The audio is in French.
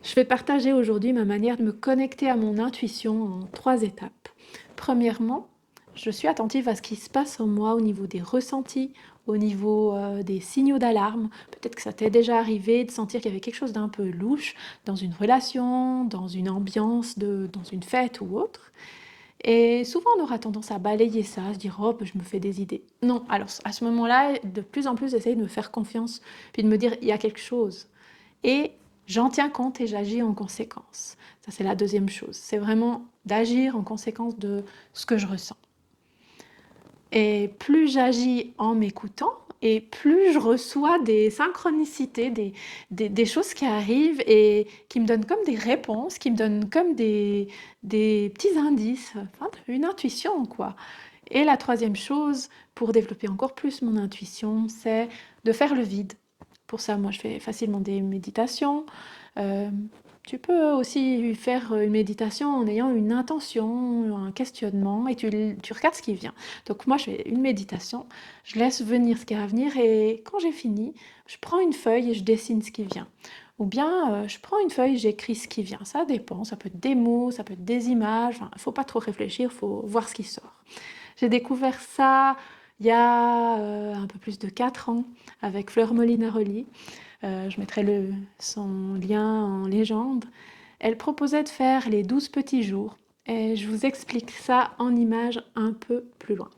Je vais partager aujourd'hui ma manière de me connecter à mon intuition en 3 étapes. Premièrement, je suis attentive à ce qui se passe en moi au niveau des ressentis, au niveau des signaux d'alarme. Peut-être que ça t'est déjà arrivé de sentir qu'il y avait quelque chose d'un peu louche dans une relation, dans une ambiance, dans une fête ou autre. Et souvent, on aura tendance à balayer ça, à se dire oh, ben, je me fais des idées. Non, alors à ce moment-là, de plus en plus, j'essaye de me faire confiance, puis de me dire il y a quelque chose. Et j'en tiens compte et j'agis en conséquence. Ça, c'est la deuxième chose. C'est vraiment d'agir en conséquence de ce que je ressens. Et plus j'agis en m'écoutant, et plus je reçois des synchronicités, des choses qui arrivent et qui me donnent comme des réponses, qui me donnent comme des petits indices, enfin, une intuition, quoi. Et la troisième chose, pour développer encore plus mon intuition, c'est de faire le vide. Pour ça, moi, je fais facilement des méditations. Euh, Tu peux aussi faire une méditation en ayant une intention, un questionnement, et tu regardes ce qui vient. Donc moi, je fais une méditation, je laisse venir ce qui va venir, et quand j'ai fini, je prends une feuille et je dessine ce qui vient. Ou bien, je prends une feuille, j'écris ce qui vient. Ça dépend, ça peut être des mots, ça peut être des images. Enfin, il ne faut pas trop réfléchir, il faut voir ce qui sort. J'ai découvert ça il y a un peu plus de 4 ans avec Fleur Molinaroli. Je mettrai son lien en légende. Elle proposait de faire les 12 petits jours et je vous explique ça en images un peu plus loin.